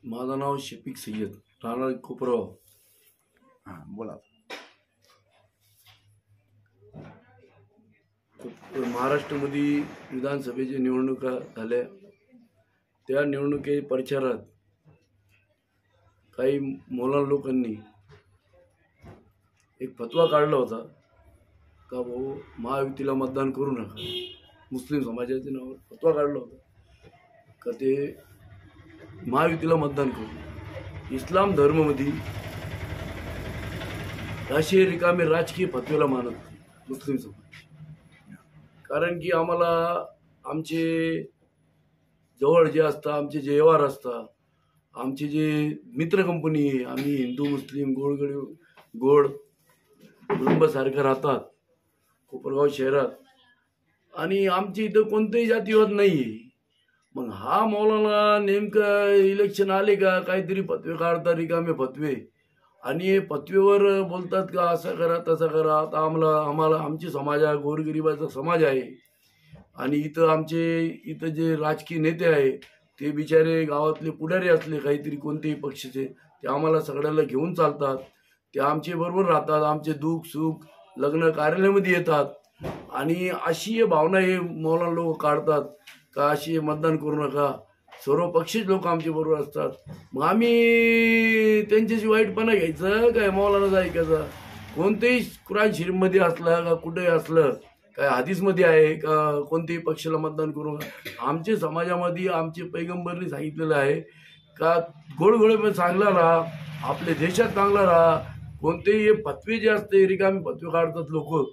माझं नाव शफीक सय्यद, राहणार कोपराव. हां बोला. महाराष्ट्रामध्ये विधानसभेच्या निवडणुका झाल्या. त्या निवडणुकी प्रचारात काही मौलाना लोकांनी एक फतवा काढला होता का भाऊ महायुतीला मतदान करू नका. मुस्लिम समाजाच्या नावावर फतवा काढला होता का ते महायुतीला मतदान करू. इस्लाम धर्मामध्ये असे रिकामे राजकीय फतवेला मानत नाही मुस्लिम समाज. कारण की आम्हाला आमचे जवळ जे असतात, आमचे जे व्यवहार असतात, आमचे जे मित्र कंपनी आहे, आम्ही हिंदू मुस्लिम गोड कुटुंबासारखं राहतात कोपरगाव शहरात, आणि आमची इथं कोणतेही जातीवाद नाही आहे. मग हा मौलाना नेमकं इलेक्शन आले का काहीतरी फतवे काढतात, रिकामे फतवे, आणि हे फतवेवर बोलतात का असं करा तसं करा. आता आम्हाला आमची समाज आहे, गोरगरिबाचा समाज आहे, आणि इथं जे राजकीय नेते आहे ते बिचारे गावातले पुढारी असले काहीतरी कोणतेही पक्षाचे, ते आम्हाला सगळ्याला घेऊन चालतात. ते आमचे बरोबर राहतात, आमचे दुःख सुख लग्न कार्यालयामध्ये येतात, आणि अशी भावना हे मौलाना लोक काढतात का अशी मतदान करू नका. सर्व पक्षीच लोक आमच्या बरोबर असतात. मग आम्ही त्यांच्याशी वाईटपणा घ्यायचं काय, मौलानाचा ऐकायचा. कोणतेही कुराण शरीफमध्ये असलं का कुठेही असलं काय हदीसमध्ये आहे का कोणत्याही पक्षाला मतदान करू नका. आमच्या समाजामध्ये आमचे पैगंबरने सांगितलेलं आहे का गोडगोळे चांगला राहा, आपल्या देशात चांगला राहा. कोणतेही फतवे जे असते रिकामी फतवे काढतात लोक.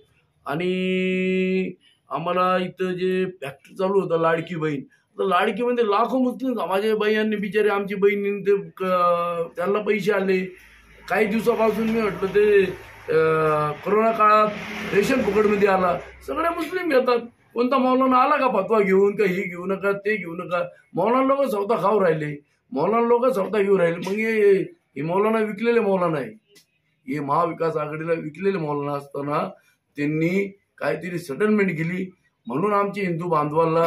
आणि आम्हाला इथं जे फॅक्टरी चालू होता लाडकी बहीण, तर लाडकीमध्ये लाखो मुस्लिम समाजाच्या बाईंनी बिचारे आमची बहिणी ते त्यांना पैसे आले. काही दिवसापासून मी म्हटलं ते कोरोना काळात रेशन फुकटमध्ये आला. सगळे मुस्लिम घेतात. कोणता मौलाना आला का फतवा घेऊन का हे घेऊ नका ते घेऊ नका. मौलाना लोक स्वतः खाऊ राहिले, मौलाना लोक स्वतः घेऊ राहिले. मग हे मौलाना विकलेले मौलाना आहे. हे महाविकास आघाडीला विकलेले मौलाना असताना त्यांनी काहीतरी सेटलमेंट केली. म्हणून आमचे हिंदू बांधवांना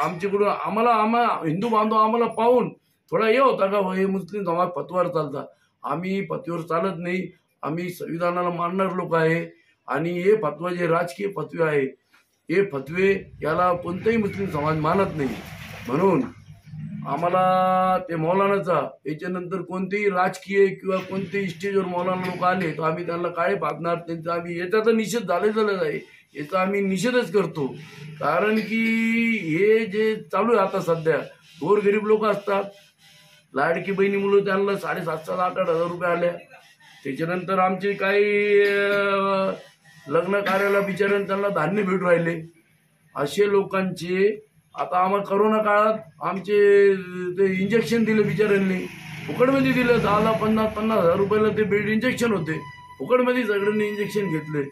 आमच्याकडून आम्हाला हिंदू बांधव आम्हाला पाहून थोडा हे होता का हे मुस्लिम समाज फतव्यावर चालता. आम्ही फतव्यावर चालत नाही. आम्ही संविधानाला मानणारे लोक आहे, आणि हे फतवा जे राजकीय फतवे आहे हे फतवे याला कोणताही मुस्लिम समाज मानत नाही. म्हणून आम्हाला ते मौलानाचा याच्यानंतर कोणतेही राजकीय किंवा कोणतेही स्टेजवर मौलाना लोक आले तर आम्ही त्यांना काळे पाहणार. त्यांचा आम्ही याचा तर निषेध झालेलाच आहे. याचा आम्ही निषेधच करतो. कारण की हे जे चालू आहे आता सध्या, गोरगरीब लोक असतात, लाडकी बहिणीमुळे त्यांना 7,500 8,000 रुपये आल्या. त्याच्यानंतर आमचे काही लग्न कार्याला बिचाऱ्यांना त्यांना धान्य भेटू राहिले. असे लोकांचे आता आम्हाला करोना काळात आमचे ते इंजेक्शन दिले बिचाऱ्यांनी, फुकटमध्ये दिलं. 10,000-50,000 रुपयाला ते बेड इंजेक्शन होते, फुकटमध्ये सगळ्यांनी इंजेक्शन घेतले.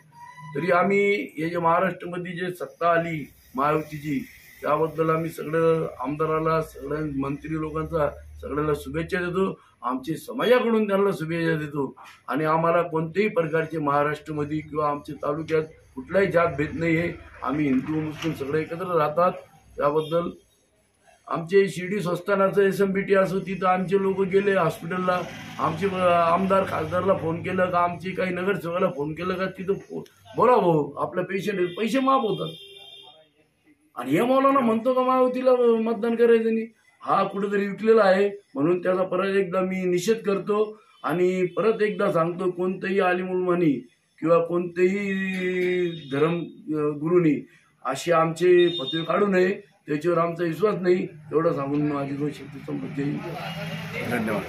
तरी आम्ही हे जे महाराष्ट्रामध्ये जे सत्ता आली महायुतीची, त्याबद्दल आम्ही सगळं आमदाराला, सगळ्या मंत्री लोकांचा सगळ्याला शुभेच्छा देतो. आमच्या समाजाकडून त्यांना शुभेच्छा देतो. आणि आम्हाला कोणत्याही प्रकारचे महाराष्ट्रामध्ये किंवा आमच्या तालुक्यात कुठलाही जात भेद नाही आहे. आम्ही हिंदू मुस्लिम सगळे एकत्र राहतात. त्याबद्दल आमचे शिर्डी संस्थानाचं SMBT असो, तिथं आमचे लोक गेले हॉस्पिटलला. आमचे आमदार खासदारला फोन केलं का, आमचे काही नगरसेवकाला फोन केलं का, तिथं बोला भाऊ आपल्या पेशंट पैसे माफ होतात. आणि हे मौलाना म्हणतो का महायुतीला मतदान करायचं नाही. हा कुठेतरी विकलेला आहे. म्हणून त्याचा परत एकदा मी निषेध करतो. आणि परत एकदा सांगतो, कोणतंही आलिमुलमानी किंवा कोणतेही धर्म गुरुनी असे आमचे फतवे काढू नये, त्याच्यावर आमचा विश्वास नाही. एवढं सांगून माझी गोष्ट संपत्ती. धन्यवाद.